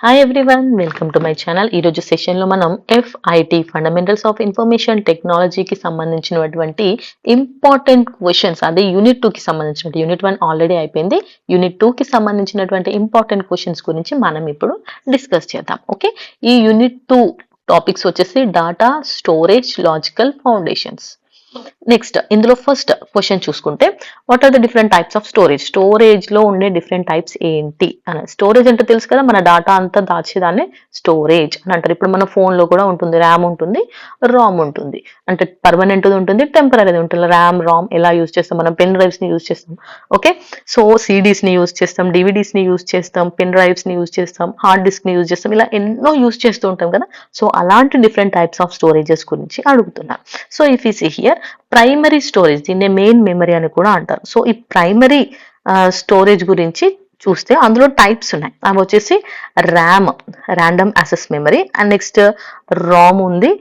Hi everyone, welcome to my channel. ఈరోజు సెషన్లో మనం FIT ఫండమెంటల్స్ ఆఫ్ ఇన్ఫర్మేషన్ టెక్నాలజీకి సంబంధించినటువంటి ఇంపార్టెంట్ క్వశ్చన్స్, అదే యూనిట్ 2కి సంబంధించినటువంటి యూనిట్ 1 ఆల్రెడీ అయిపోయింది. యూనిట్ 2కి సంబంధించినటువంటి ఇంపార్టెంట్ క్వశ్చన్స్ గురించి మనం ఇప్పుడు డిస్కస్ చేద్దాం. ఓకే, ఈ యూనిట్ 2 టాపిక్స్ వచ్చేసి data storage logical foundations. Next ఇందులో ఫస్ట్ క్వశ్చన్ చూసుకుంటే, what are the different types of storage? Storage లో ఉండే డిఫరెంట్ టైప్స్ ఏంటి అని. స్టోరేజ్ అంటే తెలుసు కదా, మన డాటా అంతా దాచేదాన్ని స్టోరేజ్ అని అంటారు. ఇప్పుడు మన ఫోన్ లో కూడా ఉంటుంది, ర్యామ్ ఉంటుంది, రామ్ ఉంటుంది. అంటే పర్మనెంట్ ఉంటుంది, టెంపరీ ఉంటుంది. ర్యామ్ రామ్ ఎలా యూజ్ చేస్తాం? మనం పెన్ డ్రైవ్స్ ని యూజ్ చేస్తాం. ఓకే, సో సిడీస్ ని యూజ్ చేస్తాం, డివిడీస్ ని యూజ్ చేస్తాం, పెన్ డ్రైవ్స్ ని యూజ్ చేస్తాం, హార్డ్ డిస్క్ ని యూజ్ చేస్తాం, ఇలా ఎన్నో యూజ్ చేస్తూ ఉంటాం కదా. సో అలాంటి డిఫరెంట్ టైప్స్ ఆఫ్ స్టోరేజెస్ గురించి అడుగుతున్నారు. So if you see here, primary storage, దీన్నే మెయిన్ మెమరీ అని కూడా అంటారు. సో ఈ ప్రైమరీ స్టోరేజ్ గురించి చూస్తే అందులో టైప్స్ ఉన్నాయి. అవి వచ్చేసి RAM, random access memory, and next ROM ఉంది,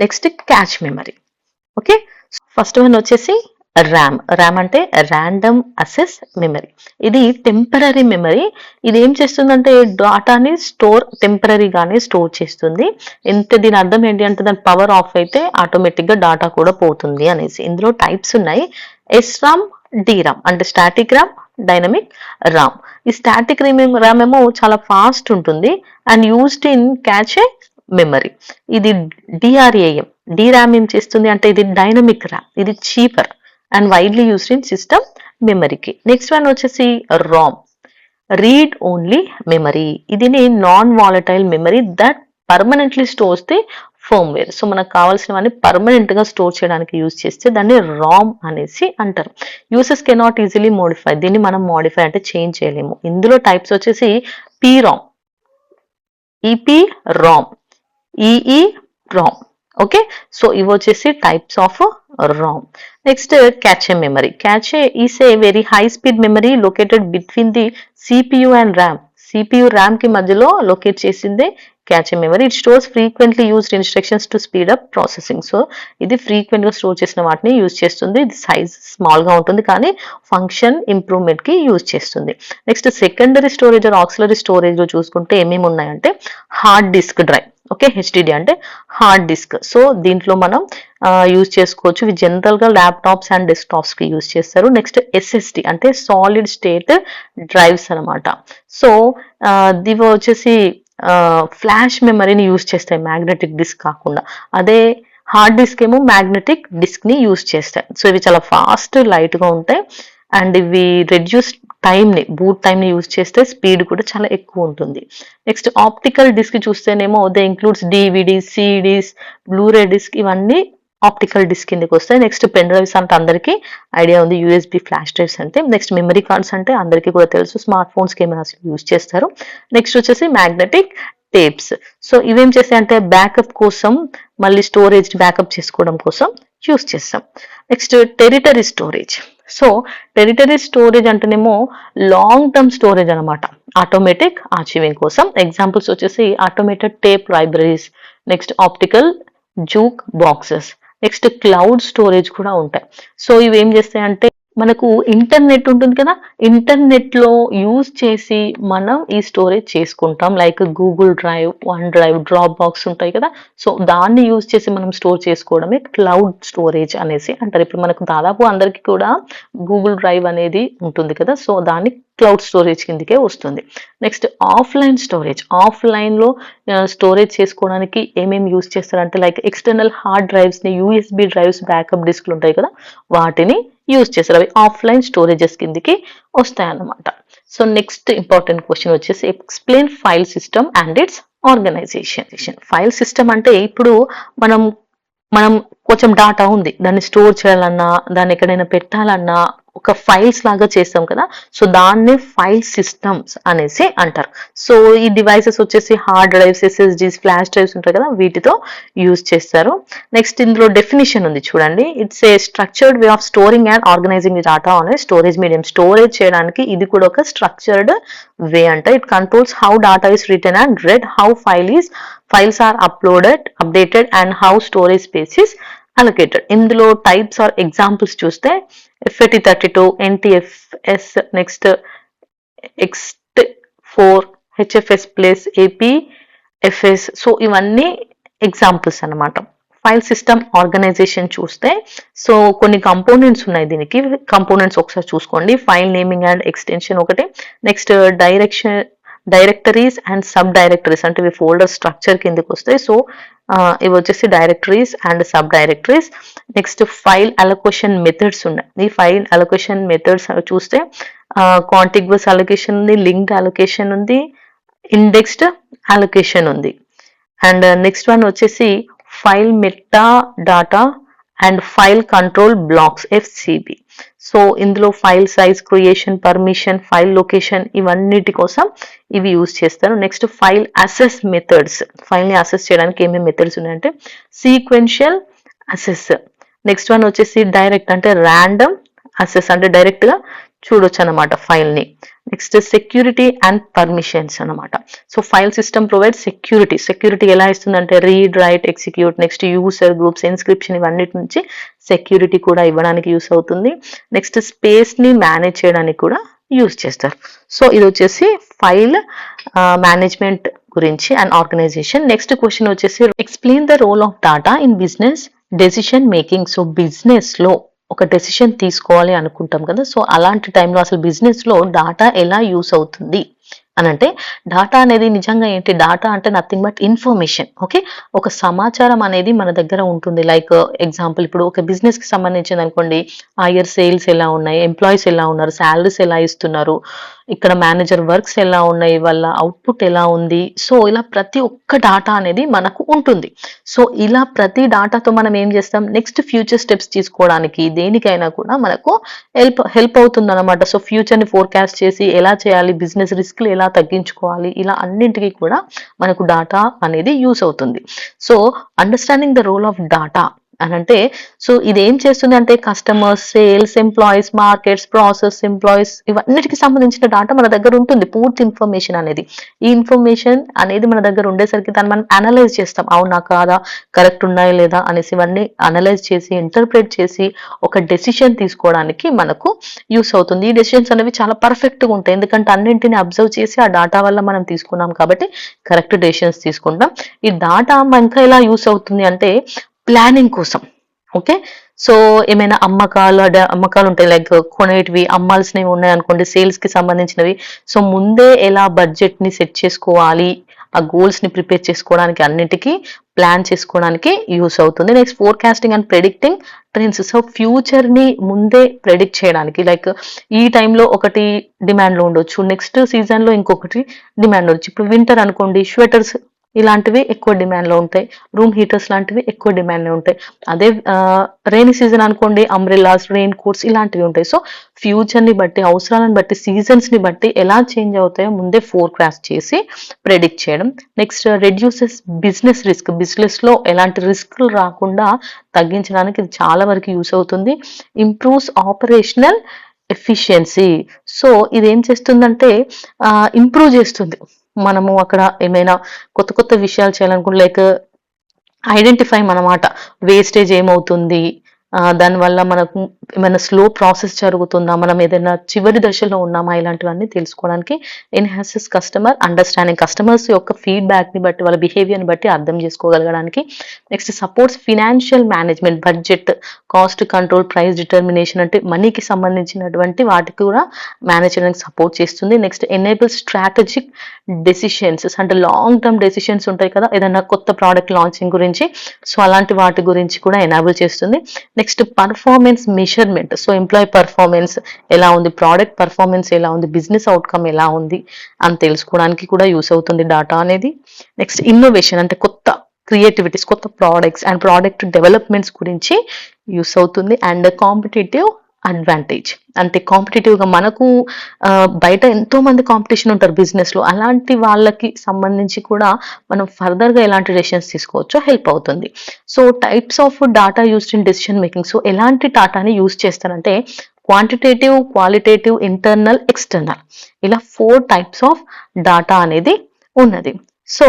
next cache memory. Okay, first one వచ్చేసి ర్యామ్ అంటే ర్యాండమ్ యాక్సెస్ మెమరీ. ఇది టెంపరీ మెమరీ. ఇది ఏం చేస్తుందంటే డాటాని టెంపరీగానే స్టోర్ చేస్తుంది. దీని అర్థం ఏంటి అంటే, దాని పవర్ ఆఫ్ అయితే ఆటోమేటిక్ గా డాటా కూడా పోతుంది అనేసి. ఇందులో టైప్స్ ఉన్నాయి. SRAM, DRAM అంటే స్టాటిక్ ర్యామ్, డైనమిక్ రామ్. ఈ స్టాటిక్ ర్యామ్ ఏమో చాలా ఫాస్ట్ ఉంటుంది and used in catch memory. ఇది DRAM ఏం చేస్తుంది అంటే, ఇది డైనమిక్ ర్యామ్, ఇది cheaper and widely used in system మెమరీకి. నెక్స్ట్ వన్ వచ్చేసి రామ్, రీడ్ ఓన్లీ మెమరీ. ఇది non volatile memory that permanently stores the firmware. So మనకు కావాల్సినవన్నీ పర్మనెంట్ గా స్టోర్ చేయడానికి యూజ్ చేస్తే దాన్ని రామ్ అనేసి అంటారు. Uses cannot easily modify. దీన్ని మనం మోడిఫై అంటే చేంజ్ చేయలేము. ఇందులో టైప్స్ వచ్చేసి PROM, EPROM, EEPROM. Okay, so ఇవి వచ్చేసి types of Ram. Next క్యాచే memory. క్యాచే is a very high speed memory located between the CPU and RAM. CPU RAM కి మధ్యలో లొకేట్ చేసిందే క్యాచే memory. It stores frequently used instructions to speed up processing. So ఇది frequent గా store చేసిన వాటిని use చేస్తుంది. ఇది size small గా ఉంటుంది కానీ ఫంక్షన్ ఇంప్రూవ్మెంట్ కి యూజ్ చేస్తుంది. Next secondary storage or auxiliary storage లో చూసుకుంటే ఏమేమి ఉన్నాయంటే, hard disk drive. Okay, HDD అంటే హార్డ్ డిస్క్. సో దీంట్లో మనం యూజ్ చేసుకోవచ్చు. ఇవి జనరల్ గా ల్యాప్టాప్స్ అండ్ డెస్క్టాప్స్ కి యూజ్ చేస్తారు. నెక్స్ట్ SSD అంటే సాలిడ్ స్టేట్ డ్రైవ్స్ అనమాట. సో ఇవి వచ్చేసి ఫ్లాష్ మెమరీని యూజ్ చేస్తాయి, మ్యాగ్నెటిక్ డిస్క్ కాకుండా. అదే హార్డ్ డిస్క్ ఏమో మ్యాగ్నెటిక్ డిస్క్ ని యూజ్ చేస్తాయి. సో ఇవి చాలా ఫాస్ట్, లైట్ గా ఉంటాయి అండ్ ఇవి రెడ్యూస్ బూట్ టైమ్ ని యూజ్ చేస్తే స్పీడ్ కూడా చాలా ఎక్కువ ఉంటుంది. నెక్స్ట్ ఆప్టికల్ డిస్క్ చూస్తేనేమో they includes DVD, CDs, Blu-ray disk, ఇవన్నీ ఆప్టికల్ డిస్క్ కిందకి వస్తాయి. నెక్స్ట్ పెన్ డ్రైవ్స్ అంటే అందరికీ ఐడియా ఉంది, USB ఫ్లాష్ డ్రైవ్స్ అంటే. నెక్స్ట్ మెమరీ కార్డ్స్ అంటే అందరికీ కూడా తెలుసు, స్మార్ట్ ఫోన్స్ కెమెరాస్ యూజ్ చేస్తారు. నెక్స్ట్ వచ్చేసి మ్యాగ్నెటిక్ టేప్స్. సో ఇవేం చేస్తాయి అంటే బ్యాకప్ కోసం, మళ్ళీ స్టోరేజ్ బ్యాకప్ చేసుకోవడం కోసం యూజ్ చేస్తాం. Next territory storage. So territory storage అంటేనేమో లాంగ్ టర్మ్ స్టోరేజ్ అనమాట, ఆటోమేటిక్ ఆర్చీవింగ్ కోసం. ఎగ్జాంపుల్స్ వచ్చేసి automated tape libraries, next optical juke boxes, next cloud storage కూడా ఉంటాయి. సో ఇవి ఏం చేస్తాయంటే, మనకు ఇంటర్నెట్ ఉంటుంది కదా, ఇంటర్నెట్ లో యూజ్ చేసి మనం ఈ స్టోరేజ్ చేసుకుంటాం. Like Google drive, one drive, drop box ఉంటాయి కదా. సో దాన్ని యూజ్ చేసి మనం స్టోర్ చేసుకోవడమే క్లౌడ్ స్టోరేజ్ అనేసి అంటారు. ఇప్పుడు మనకు దాదాపు అందరికీ కూడా గూగుల్ డ్రైవ్ అనేది ఉంటుంది కదా, సో దాన్ని క్లౌడ్ స్టోరేజ్ కిందకే వస్తుంది. Next offline storage. ఆఫ్లైన్ లో స్టోరేజ్ చేసుకోవడానికి ఏమేమి యూజ్ చేస్తారంటే, లైక్ ఎక్స్టర్నల్ హార్డ్ డ్రైవ్స్ ని, USB డ్రైవ్స్, బ్యాకప్ డిస్క్లు ఉంటాయి కదా, వాటిని యూజ్ చేస్తారు. అవి ఆఫ్లైన్ స్టోరేజెస్ కిందకి వస్తాయి అన్నమాట. సో నెక్స్ట్ ఇంపార్టెంట్ క్వశ్చన్ వచ్చేసి, explain file system and its organisation. File system అంటే, ఇప్పుడు మనం కొంచెం డాటా ఉంది, దాన్ని స్టోర్ చేయాలన్నా, దాన్ని ఎక్కడైనా పెట్టాలన్నా ఒక ఫైల్స్ లాగా చేస్తాం కదా. సో దాన్నే ఫైల్ సిస్టమ్స్ అనేసి అంటారు. సో ఈ డివైసెస్ వచ్చేసి hard drives, SSDs, flash drives ఉంటాయి కదా, వీటితో యూజ్ చేస్తారు. నెక్స్ట్ ఇందులో డెఫినిషన్ ఉంది చూడండి. It's a structured way of storing and organising the data on a storage medium. Storage చేయడానికి ఇది కూడా ఒక స్ట్రక్చర్డ్ వే అంట. It controls how data is written and read, how files are updated and how storage space is allocated. ఇందులో types or examples చూస్తే FAT32, NTFS, next Ext4, HFS plus APFS. So ఇవన్నీ examples అన్నమాట. File system organisation చూస్తే so కొన్ని components ఉన్నాయి దీనికి. Components ఒకసారి చూసుకోండి. ఫైల్ నేమింగ్ అండ్ ఎక్స్టెన్షన్ ఒకటి. Next directories and sub directories అంటే ఇవి ఫోల్డర్ స్ట్రక్చర్ కిందకి వస్తాయి. సో ఇవి వచ్చేసి directories and sub directories. Next file allocation methods ఉన్నాయి. ఈ ఫైల్ అలొకేషన్ మెథడ్స్ చూస్తే కాంటిగ్యువస్ అలొకేషన్ ఉంది, లింక్డ్ అలొకేషన్ ఉంది, ఇండెక్స్డ్ అలొకేషన్ ఉంది. అండ్ నెక్స్ట్ వన్ వచ్చేసి file metadata and file control blocks FCB. So ఇందులో file size, creation, permission, file location ఇవన్నిటి కోసం ఇవి యూజ్ చేస్తారు. Next file access methods. File ని అసెస్ చేయడానికి ఏమేమి మెథడ్స్ ఉన్నాయంటే సీక్వెన్షియల్ అసెస్. నెక్స్ట్ వన్ వచ్చేసి డైరెక్ట్ అంటే ర్యాండమ్ అసెస్ అంటే డైరెక్ట్ గా చూడొచ్చు అనమాట ఫైల్ ని. నెక్స్ట్ సెక్యూరిటీ అండ్ పర్మిషన్స్ అనమాట. So file system provide security. Security ఎలా ఇస్తుందంటే read, write, execute, next user groups, encryption ఇవన్నిటి నుంచి సెక్యూరిటీ కూడా ఇవ్వడానికి యూస్ అవుతుంది. నెక్స్ట్ స్పేస్ ని మేనేజ్ చేయడానికి కూడా యూజ్ చేస్తారు. సో ఇది వచ్చేసి ఫైల్ మేనేజ్మెంట్ గురించి అండ్ ఆర్గనైజేషన్. నెక్స్ట్ క్వశ్చన్ వచ్చేసి explain the role of data in business decision making. So business లో ఒక డెసిషన్ తీసుకోవాలి అనుకుంటాం కదా. సో అలాంటి టైంలో అసలు బిజినెస్ లో డాటా ఎలా యూస్ అవుతుంది అని అంటే, డాటా అనేది నిజంగా ఏంటి, డాటా అంటే నథింగ్ బట్ ఇన్ఫర్మేషన్. ఓకే, ఒక సమాచారం అనేది మన దగ్గర ఉంటుంది. లైక్ ఎగ్జాంపుల్ ఇప్పుడు ఒక బిజినెస్ కి సంబంధించింది అనుకోండి, ఆ ఇయర్ సేల్స్ ఎలా ఉన్నాయి, ఎంప్లాయీస్ ఎలా ఉన్నారు, శాలరీస్ ఎలా ఇస్తున్నారు, ఇక్కడ మేనేజర్ వర్క్స్ ఎలా ఉన్నాయి, వాళ్ళ అవుట్పుట్ ఎలా ఉంది. సో ఇలా ప్రతి ఒక్క డాటా అనేది మనకు ఉంటుంది. సో ఇలా ప్రతి డాటాతో మనం ఏం చేస్తాం, నెక్స్ట్ ఫ్యూచర్ స్టెప్స్ తీసుకోవడానికి దేనికైనా కూడా మనకు హెల్ప్ అవుతుంది అనమాట. సో ఫ్యూచర్ ని ఫోర్కాస్ట్ చేసి ఎలా చేయాలి, బిజినెస్ రిస్క్లు ఎలా తగ్గించుకోవాలి, ఇలా అన్నింటికి కూడా మనకు డాటా అనేది యూస్ అవుతుంది. So understanding the role of data అని అంటే, సో ఇది ఏం చేస్తుంది అంటే customers, sales, employees, markets, process, employees ఇవన్నిటికి సంబంధించిన డాటా మన దగ్గర ఉంటుంది, పూర్తి ఇన్ఫర్మేషన్ అనేది. ఈ ఇన్ఫర్మేషన్ అనేది మన దగ్గర ఉండేసరికి దాన్ని మనం అనలైజ్ చేస్తాం, అవునా కాదా, కరెక్ట్ ఉన్నాయా లేదా అనేసి ఇవన్నీ అనలైజ్ చేసి ఇంటర్ప్రిట్ చేసి ఒక డెసిషన్ తీసుకోవడానికి మనకు యూస్ అవుతుంది. ఈ డెసిషన్స్ అనేవి చాలా పర్ఫెక్ట్ గా ఉంటాయి, ఎందుకంటే అన్నింటిని అబ్జర్వ్ చేసి ఆ డాటా వల్ల మనం తీసుకున్నాం కాబట్టి కరెక్ట్ డెసిషన్స్ తీసుకుంటాం. ఈ డాటా ఇంకా ఎలా యూస్ అవుతుంది అంటే ప్లానింగ్ కోసం. ఓకే, సో ఏమైనా అమ్మకాలు ఉంటాయి, లైక్ కొనేటివి అమ్మాల్సినవి ఉన్నాయి అనుకోండి, సేల్స్ కి సంబంధించినవి. సో ముందే ఎలా బడ్జెట్ ని సెట్ చేసుకోవాలి, ఆ గోల్స్ ని ప్రిపేర్ చేసుకోవడానికి అన్నిటికీ ప్లాన్ చేసుకోవడానికి యూస్ అవుతుంది. Next forecasting and predicting trends. So future ని ముందే ప్రెడిక్ట్ చేయడానికి, లైక్ ఈ టైంలో ఒకటి డిమాండ్ లో ఉండొచ్చు, నెక్స్ట్ సీజన్ లో ఇంకొకటి డిమాండ్ ఉండొచ్చు. ఇప్పుడు వింటర్ అనుకోండి, స్వెటర్స్ ఇలాంటివి ఎక్కువ డిమాండ్ లో ఉంటాయి, రూమ్ హీటర్స్ లాంటివి ఎక్కువ డిమాండ్ లో ఉంటాయి. అదే రెయినీ సీజన్ అనుకోండి, అంబ్రెల్లాస్, రెయిన్ కోట్స్ ఇలాంటివి ఉంటాయి. సో ఫ్యూచర్ ని బట్టి, అవసరాలను బట్టి, సీజన్స్ ని బట్టి ఎలా చేంజ్ అవుతాయో ముందే ఫోర్కాస్ట్ చేసి ప్రెడిక్ట్ చేయడం. Next reduces business risk. Business లో ఎలాంటి రిస్క్లు రాకుండా తగ్గించడానికి ఇది చాలా వరకు యూస్ అవుతుంది. Improves operational efficiency. సో ఇది ఏం చేస్తుందంటే ఇంప్రూవ్ చేస్తుంది. మనము అక్కడ ఏమైనా కొత్త కొత్త విషయాలు చేయాలనుకుంటే, లైక్ ఐడెంటిఫై అన్నమాట, వేస్టేజ్ ఏమవుతుంది, దానివల్ల మనకు ఏమైనా స్లో ప్రాసెస్ జరుగుతుందా, మనం ఏదైనా చివరి దశలో ఉన్నామా, ఇలాంటివన్నీ తెలుసుకోవడానికి ఎన్హాన్సెస్ కస్టమర్ అండర్స్టాండింగ్. కస్టమర్స్ యొక్క ఫీడ్బ్యాక్ ని బట్టి, వాళ్ళ బిహేవియర్ ని బట్టి అర్థం చేసుకోగలగడానికి. Next supports financial management, budget, cost control, price determination అంటే మనీకి సంబంధించినటువంటి వాటికి కూడా మేనేజ్ చేయడానికి సపోర్ట్ చేస్తుంది. నెక్స్ట్ ఎనేబుల్ స్ట్రాటజిక్ డెసిషన్స్ అంటే లాంగ్ టర్మ్ డెసిషన్స్ ఉంటాయి కదా, ఏదైనా కొత్త ప్రోడక్ట్ లాంచింగ్ గురించి, సో అలాంటి వాటి గురించి కూడా ఎనేబుల్ చేస్తుంది. Next performance measurement. So employee performance ఎలా ఉంది, ప్రోడక్ట్ పర్ఫార్మెన్స్ ఎలా ఉంది, బిజినెస్ అవుట్కమ్ ఎలా ఉంది అని తెలుసుకోవడానికి కూడా యూస్ అవుతుంది డాటా అనేది. నెక్స్ట్ ఇన్నోవేషన్ అంటే కొత్త క్రియేటివిటీస్, కొత్త ప్రోడక్ట్స్ అండ్ ప్రోడక్ట్ డెవలప్మెంట్స్ గురించి యూస్ అవుతుంది. అండ్ కాంపిటేటివ్ అడ్వాంటేజ్ అంటే కాంపిటేటివ్ గా మనకు బయట ఎంతో మంది కాంపిటీషన్ ఉంటారు బిజినెస్ లో, అలాంటి వాళ్ళకి సంబంధించి కూడా మనం ఫర్దర్ గా ఎలాంటి డెసిషన్స్ తీసుకోవచ్చో హెల్ప్ అవుతుంది. So types of data used in decision making. So ఎలాంటి డాటాని యూస్ చేస్తారంటే క్వాంటిటేటివ్, క్వాలిటేటివ్, ఇంటర్నల్, ఎక్స్టర్నల్, ఇలా 4 టైప్స్ ఆఫ్ డాటా అనేది ఉన్నది. సో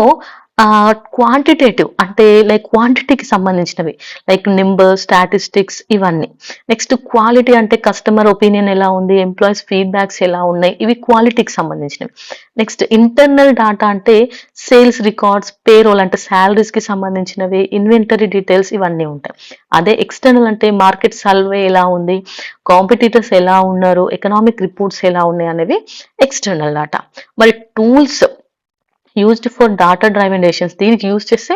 క్వాంటిటేటివ్ అంటే లైక్ క్వాంటిటీకి సంబంధించినవి, లైక్ నెంబర్స్, స్టాటిస్టిక్స్ ఇవన్నీ. నెక్స్ట్ క్వాలిటీ అంటే కస్టమర్ ఒపీనియన్ ఎలా ఉంది, ఎంప్లాయీస్ ఫీడ్‌బ్యాక్స్ ఎలా ఉన్నాయి, ఇవి క్వాలిటీకి సంబంధించినవి. నెక్స్ట్ ఇంటర్నల్ డాటా అంటే సేల్స్ రికార్డ్స్, పేరోల్ అంటే సాలరీస్‌కి సంబంధించినవి, ఇన్వెంటరీ డీటెయిల్స్ ఇవన్నీ ఉంటాయి. అదే ఎక్స్టర్నల్ అంటే మార్కెట్ సర్వే ఎలా ఉంది, కాంపిటీటర్స్ ఎలా ఉన్నారు, ఎకనామిక్ రిపోర్ట్స్ ఎలా ఉన్నాయి అనేవి ఎక్స్టర్నల్ డాటా. మరి tools used for data driven decisions, దీనికి యూజ్ చేసే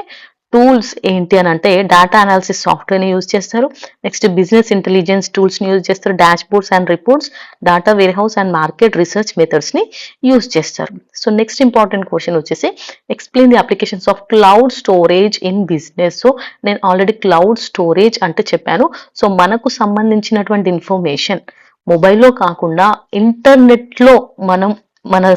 టూల్స్ ఏంటి అని అంటే డేటా అనాలిసిస్ సాఫ్ట్వేర్ని యూజ్ చేస్తారు. నెక్స్ట్ బిజినెస్ ఇంటెలిజెన్స్ టూల్స్ని యూజ్ చేస్తారు. Dashboards and reports, data warehouse and market research మెథడ్స్ని యూజ్ చేస్తారు. సో నెక్స్ట్ ఇంపార్టెంట్ క్వశ్చన్ వచ్చేసి explain the applications of cloud storage in business. So నేను already cloud storage అంటే చెప్పాను. So మనకు సంబంధించినటువంటి ఇన్ఫర్మేషన్ మొబైల్లో కాకుండా ఇంటర్నెట్లో మనం మన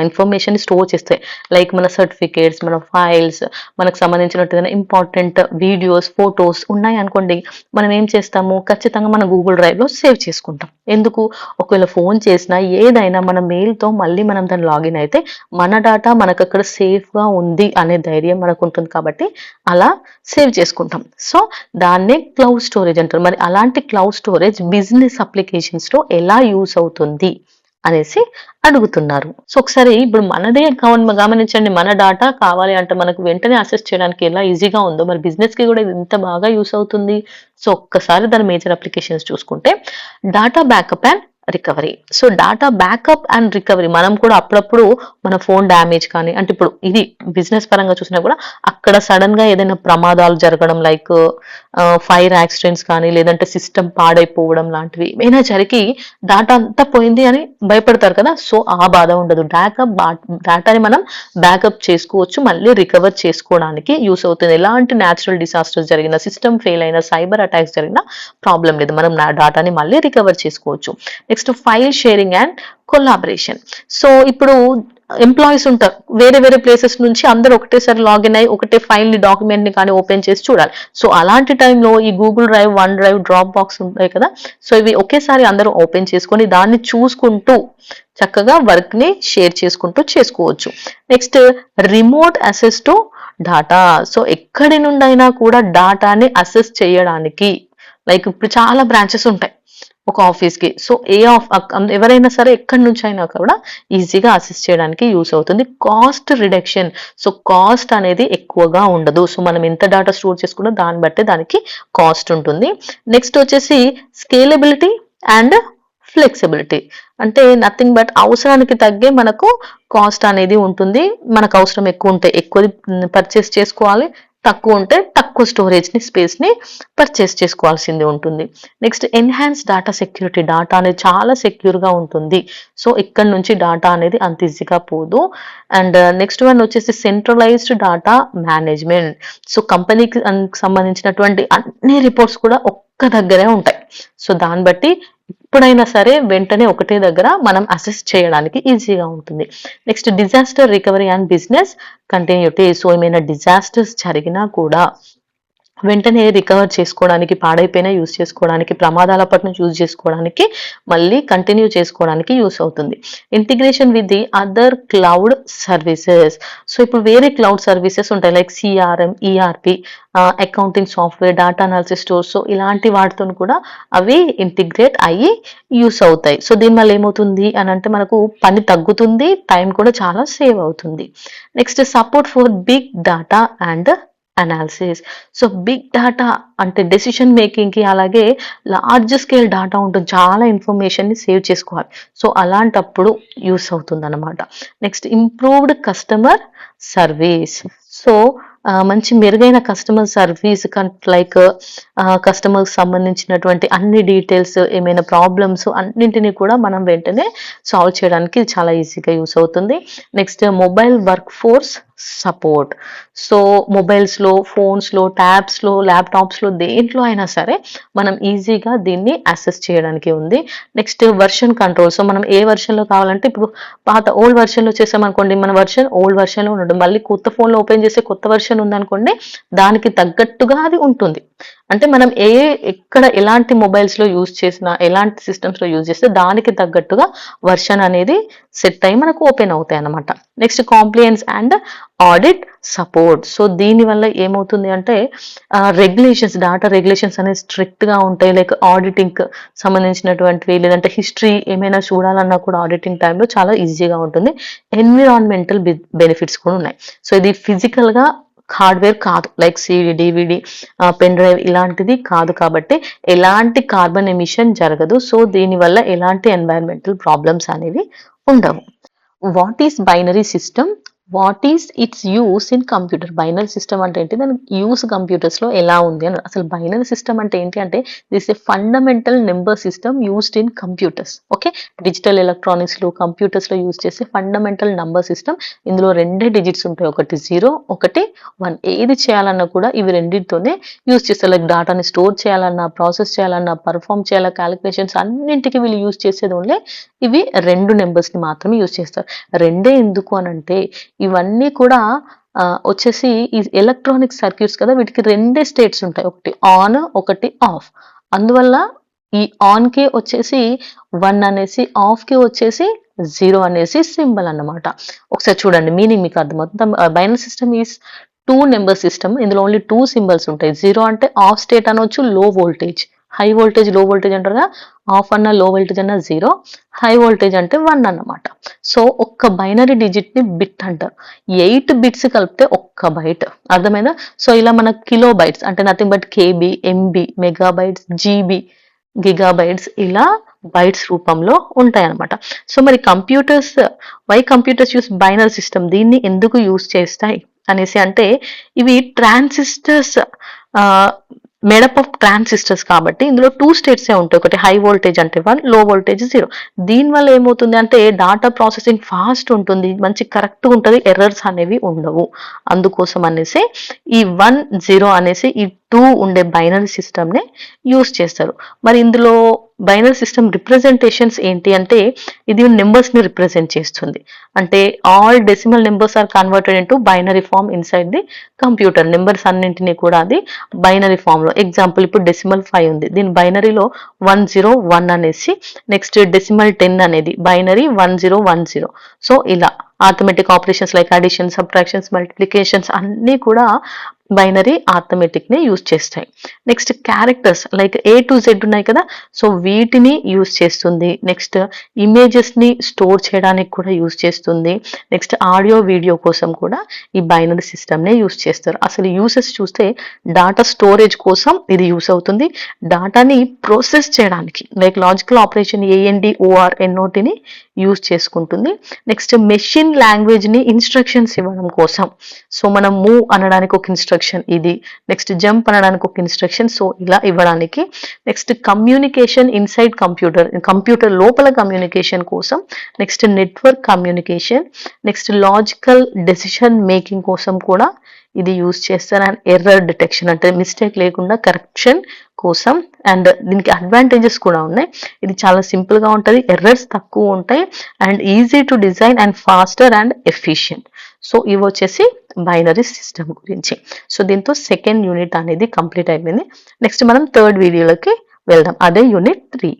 ఇన్ఫర్మేషన్ స్టోర్ చేస్తాయి. లైక్ మన సర్టిఫికేట్స్, మన ఫైల్స్, మనకు సంబంధించినట్టు ఇంపార్టెంట్ వీడియోస్, ఫొటోస్ ఉన్నాయి అనుకోండి, మనం ఏం చేస్తాము, ఖచ్చితంగా మన గూగుల్ డ్రైవ్లో సేవ్ చేసుకుంటాం. ఎందుకు, ఒకవేళ ఫోన్ చేసినా ఏదైనా మన మెయిల్తో మళ్ళీ మనం దాన్ని లాగిన్ అయితే మన డేటా మనకు అక్కడ సేఫ్గా ఉంది అనే ధైర్యం మనకు ఉంటుంది కాబట్టి అలా సేవ్ చేసుకుంటాం. సో దాన్నే క్లౌడ్ స్టోరేజ్ అంటారు. మరి అలాంటి క్లౌడ్ స్టోరేజ్ బిజినెస్ అప్లికేషన్స్లో ఎలా యూస్ అవుతుంది అనేసి అడుగుతున్నారు. సో ఒకసారి ఇప్పుడు మనదే గమనించండి, మన డాటా కావాలి అంటే మనకు వెంటనే అసెస్ చేయడానికి ఎలా ఈజీగా ఉందో మరి బిజినెస్ కి కూడా ఇది ఎంత బాగా యూస్ అవుతుంది. సో ఒక్కసారి దాని మేజర్ అప్లికేషన్స్ చూసుకుంటే data backup and recovery. So data backup and recovery మనం కూడా అప్పుడప్పుడు మన ఫోన్ డ్యామేజ్ కానీ, అంటే ఇప్పుడు ఇది బిజినెస్ పరంగా చూసినా కూడా అక్కడ సడన్ గా ఏదైనా ప్రమాదాలు జరగడం, లైక్ ఫైర్ యాక్సిడెంట్స్ కానీ, లేదంటే సిస్టమ్ పాడైపోవడం లాంటివి ఏమైనా జరిగి డాటా అంతా పోయింది అని భయపడతారు కదా. సో ఆ బాధ ఉండదు. డాటాని మనం బ్యాకప్ చేసుకోవచ్చు, మళ్ళీ రికవర్ చేసుకోవడానికి యూస్ అవుతుంది. ఎలాంటి న్యాచురల్ డిసాస్టర్స్ జరిగినా, సిస్టమ్ ఫెయిల్ అయినా, సైబర్ అటాక్స్ జరిగినా ప్రాబ్లం లేదు, మనం డాటాని మళ్ళీ రికవర్ చేసుకోవచ్చు. Next file sharing and collaboration. So ఇప్పుడు ఎంప్లాయీస్ ఉంటారు వేరే వేరే ప్లేసెస్ నుంచి, అందరూ ఒకటేసారి లాగిన్ అయ్యి ఒకటే ఫైల్ ని, డాక్యుమెంట్ ని కానీ ఓపెన్ చేసి చూడాలి. సో అలాంటి టైంలో ఈ Google drive, one drive, drop box ఉంటాయి కదా. సో ఇవి ఒకేసారి అందరూ ఓపెన్ చేసుకొని దాన్ని చూసుకుంటూ చక్కగా వర్క్ ని షేర్ చేసుకుంటూ చేసుకోవచ్చు. Next remote assess to data. So ఎక్కడి నుండైనా కూడా డాటాని అసెస్ చేయడానికి, లైక్ ఇప్పుడు చాలా బ్రాంచెస్ ఉంటాయి ఒక ఆఫీస్ కి. సో ఎవరైనా సరే ఎక్కడి నుంచి అయినా కూడా ఈజీగా అసెస్ చేయడానికి యూస్ అవుతుంది. Cost reduction. సో కాస్ట్ అనేది ఎక్కువగా ఉండదు. సో మనం ఎంత డేటా స్టోర్ చేసుకున్నా దాన్ని బట్టి దానికి కాస్ట్ ఉంటుంది. నెక్స్ట్ వచ్చేసి స్కేలబిలిటీ అండ్ ఫ్లెక్సిబిలిటీ. అంటే నథింగ్ బట్ అవసరానికి తగ్గే మనకు కాస్ట్ అనేది ఉంటుంది. మనకు అవసరం ఎక్కువ ఉంటే ఎక్కువ పర్చేస్ చేసుకోవాలి, తక్కువ ఉంటే తక్కువ స్టోరేజ్ ని, స్పేస్ ని పర్చేస్ చేసుకోవాల్సింది ఉంటుంది. Next enhance data security. Data అనేది చాలా సెక్యూర్ గా ఉంటుంది. సో ఇక్కడ నుంచి డాటా అనేది అంత ఈజీగా పోదు. అండ్ నెక్స్ట్ వన్ వచ్చేసి సెంట్రలైజ్డ్ డాటా మేనేజ్మెంట్. సో కంపెనీకి సంబంధించినటువంటి అన్ని రిపోర్ట్స్ కూడా ఒక్క దగ్గరే ఉంటాయి. సో దాన్ని బట్టి ఎప్పుడైనా సరే వెంటనే ఒకటే దగ్గర మనం అసెస్ చేయడానికి ఈజీగా ఉంటుంది. Next disaster recovery and business continuity. So ఏమైనా డిజాస్టర్స్ జరిగినా కూడా వెంటనే రికవర్ చేసుకోవడానికి, పాడైపోయినా యూజ్ చేసుకోవడానికి, ప్రమాదాల పట్ల నుంచి యూజ్ చేసుకోవడానికి, మళ్ళీ కంటిన్యూ చేసుకోవడానికి యూస్ అవుతుంది. Integration with the other cloud services. So ఇప్పుడు వేరే క్లౌడ్ సర్వీసెస్ ఉంటాయి, like CRM, ERP, accounting software, data analysis stores. So ఇలాంటి వాటితో కూడా అవి ఇంటిగ్రేట్ అయ్యి యూస్ అవుతాయి. సో దీనివల్ల ఏమవుతుంది అని అంటే మనకు పని తగ్గుతుంది, టైం కూడా చాలా సేవ్ అవుతుంది. Next support for big data and analysis. So big data అంటే డెసిషన్ మేకింగ్ కి, అలాగే లార్జ్ స్కేల్ డాటా ఉంటుంది, చాలా ఇన్ఫర్మేషన్ ని సేవ్ చేసుకోవాలి. సో అలాంటప్పుడు యూస్ అవుతుంది అనమాట. Next improved customer service. So మంచి మెరుగైన కస్టమర్ సర్వీస్, లైక్ కస్టమర్కి సంబంధించినటువంటి అన్ని డీటెయిల్స్, ఏమైనా ప్రాబ్లమ్స్ అన్నింటినీ కూడా మనం వెంటనే సాల్వ్ చేయడానికి చాలా ఈజీగా యూస్ అవుతుంది. Next mobile work force support. So మొబైల్స్లో, ఫోన్స్లో, ట్యాబ్స్లో, ల్యాప్టాప్స్లో, దేంట్లో అయినా సరే మనం ఈజీగా దీన్ని యాక్సెస్ చేయడానికి ఉంది. Next version control. సో మనం ఏ వర్షన్లో కావాలంటే, ఇప్పుడు పాత ఓల్డ్ వర్షన్లో చేసామనుకోండి, మన వర్షన్ ఓల్డ్ వర్షన్లో ఉండదు, మళ్ళీ కొత్త ఫోన్లో ఓపెన్ చేస్తే కొత్త వర్షన్ ఉందనుకోండి, దానికి తగ్గట్టుగా అది ఉంటుంది. అంటే మనం ఎక్కడ ఎలాంటి మొబైల్స్ లో యూజ్ చేసినా, ఎలాంటి సిస్టమ్స్ లో యూజ్ చేస్తే దానికి తగ్గట్టుగా వర్షన్ అనేది సెట్ అయ్యి మనకు ఓపెన్ అవుతాయి అన్నమాట. Next compliance and audit support. So దీనివల్ల ఏమవుతుంది అంటే రెగ్యులేషన్స్, డాటా రెగ్యులేషన్స్ అనేవి స్ట్రిక్ట్‌గా ఉంటాయి. లైక్ ఆడిటింగ్‌కి సంబంధించినటువంటివి, లేదంటే హిస్టరీ ఏమైనా చూడాలన్నా కూడా ఆడిటింగ్ టైమ్‌లో చాలా ఈజీగా ఉంటుంది. ఎన్విరాన్మెంటల్ బెనిఫిట్స్ కూడా ఉన్నాయి. సో ఇది ఫిజికల్‌గా హార్డ్‌వేర్ కాదు. Like CD, DVD, pen drive ఇలాంటిది కాదు కాబట్టి ఎలాంటి కార్బన్ ఎమిషన్ జరగదు. సో దీనివల్ల ఎలాంటి ఎన్వైర్న్మెంటల్ ప్రాబ్లమ్స్ అనేవి ఉండవు. What is binary system? What is it's use in computer? Binary system అంటే ఏంటి? దాని యూస్ కంప్యూటర్స్‌లో ఎలా ఉంది అని. అసలు బైనరీ సిస్టమ్ అంటే ఏంటి అంటే this a fundamental number system used in computers. Okay. Digital ఎలక్ట్రానిక్స్‌లో, కంప్యూటర్స్‌లో యూజ్ చేసే ఫండమెంటల్ నంబర్ సిస్టమ్. ఇందులో రెండే డిజిట్స్ ఉంటాయి. ఒకటి 0, ఒకటి 1. ఏది చేయాలన్నా కూడా ఇవి రెండిటితోనే యూజ్ చేస్తారు. లైక్ డాటాని స్టోర్ చేయాలన్నా, ప్రాసెస్ చేయాలన్నా, పర్ఫార్మ్ చేయాలా, క్యాలిక్యులేషన్స్ అన్నింటికి వీళ్ళు యూజ్ చేసేది ఓన్లీ ఇవి 2 నంబర్స్‌ని మాత్రమే యూజ్ చేస్తారు. రెండే ఎందుకు అనంటే ఇవన్నీ కూడా వచ్చేసి ఈ ఎలక్ట్రానిక్ సర్క్యూట్స్ కదా! వీటికి రెండే స్టేట్స్ ఉంటాయి. ఒకటి ఆన్, ఒకటి ఆఫ్. అందువల్ల ఈ ఆన్‌కి వచ్చేసి 1 అనేసి, ఆఫ్‌కి వచ్చేసి 0 అనేసి సింబల్ అన్నమాట. ఒకసారి చూడండి మీనింగ్ మీకు అర్థమవుతుంది. Binary system is 2 number system. ఇందులో ఓన్లీ 2 సింబల్స్ ఉంటాయి. 0 అంటే ఆఫ్ స్టేట్ అనొచ్చు, లో వోల్టేజ్. హై వోల్టేజ్, లో వోల్టేజ్ అంటారుగా. ఆఫ్ అన్న, లో వోల్టేజ్ అన్న 0, హై వోల్టేజ్ అంటే 1 అన్నమాట. సో ఒక్క బైనరీ డిజిట్‌ని బిట్ అంటారు. 8 బిట్స్ కలిపితే ఒక్క బైట్. అర్థమైందా? సో ఇలా మన కిలో బైట్స్ అంటే nothing but KB, MB, megabytes, GB, gigabytes ఇలా బైట్స్ రూపంలో ఉంటాయన్నమాట. సో మరి why computers use binary system? దీన్ని ఎందుకు యూజ్ చేస్తాయి అనేసి అంటే ఇవి ట్రాన్సిస్టర్స్ మేడప్ ఆఫ్ ట్రాన్సిస్టర్స్ కాబట్టి ఇందులో 2 స్టేట్సే ఉంటాయి. ఒకటి హై వోల్టేజ్ అంటే 1, లో వోల్టేజ్ 0. దీనివల్ల ఏమవుతుంది అంటే డాటా ప్రాసెసింగ్ ఫాస్ట్ ఉంటుంది. మంచి కరెక్ట్‌గా ఉంటది. ఎర్రర్స్ అనేవి ఉండవు. అందుకోసం అనేసి ఈ 1, 0 అనేసి ఈ 2 ఉండే బైనరీ సిస్టమ్‌ని యూజ్ చేస్తారు. మరి ఇందులో బైనరీ సిస్టమ్ రిప్రజెంటేషన్స్ ఏంటి అంటే ఇది నంబర్స్‌ని రిప్రజెంట్ చేస్తుంది. అంటే all decimal numbers are converted into binary form inside the computer. Numbers అన్నింటిని కూడా అది బైనరీ ఫార్మ్‌లో ఎగ్జాంపుల్ ఇప్పుడు డెసిమల్ 5 ఉంది. దీని బైనరీలో 101 అనేసి, నెక్స్ట్ డెసిమల్ 10 అనేది బైనరీ 1010. సో ఇలా arithmetic operations like addition, subtractions, multiplications అన్నీ కూడా బైనరీ ఆర్థమెటిక్‌ని యూజ్ చేస్తాయి. Next characters like A to Z ఉన్నాయి కదా! సో వీటిని యూజ్ చేస్తుంది. నెక్స్ట్ ఇమేజెస్‌ని స్టోర్ చేయడానికి కూడా యూజ్ చేస్తుంది. నెక్స్ట్ ఆడియో, వీడియో కోసం కూడా ఈ బైనరీ సిస్టమ్‌నే యూజ్ చేస్తారు. అసలు యూసెస్ చూస్తే డాటా స్టోరేజ్ కోసం ఇది యూజ్ అవుతుంది. డాటాని ప్రాసెస్ చేయడానికి like logical operation AND, OR, ఎన్ఓటిని యూజ్ చేసుకుంటుంది. నెక్స్ట్ మెషిన్ లాంగ్వేజ్‌ని ఇన్‌స్ట్రక్షన్స్ ఇవ్వడం కోసం. సో మనం మూవ్ అనడానికి ఒక ఇన్‌స్ట్రక్షన్ ఇది. నెక్స్ట్ జంప్ అనడానికి ఒక ఇన్‌స్ట్రక్షన్. సో ఇలా ఇవ్వడానికి. Next communication inside computer. Computer లోపల కమ్యూనికేషన్ కోసం. Next network communication. Next logical decision making కోసం కూడా ఇది యూజ్ చేస్తారు. అండ్ ఎర్రర్ డిటెక్షన్ అంటే మిస్టేక్ లేకుండా కరెక్షన్ కోసం. అండ్ దీనికి అడ్వాంటేజెస్ కూడా ఉన్నాయి. ఇది చాలా సింపుల్ గా ఉంటుంది. ఎర్రర్స్ తక్కువ ఉంటాయి and easy to design and faster and efficient. So ఇవి వచ్చేసి బైనరీ సిస్టమ్ గురించి. సో దీంతో సెకండ్ యూనిట్ అనేది కంప్లీట్ అయిపోయింది. నెక్స్ట్ మనం థర్డ్ వీడియోలోకి వెళ్దాం. అదే యూనిట్ 3.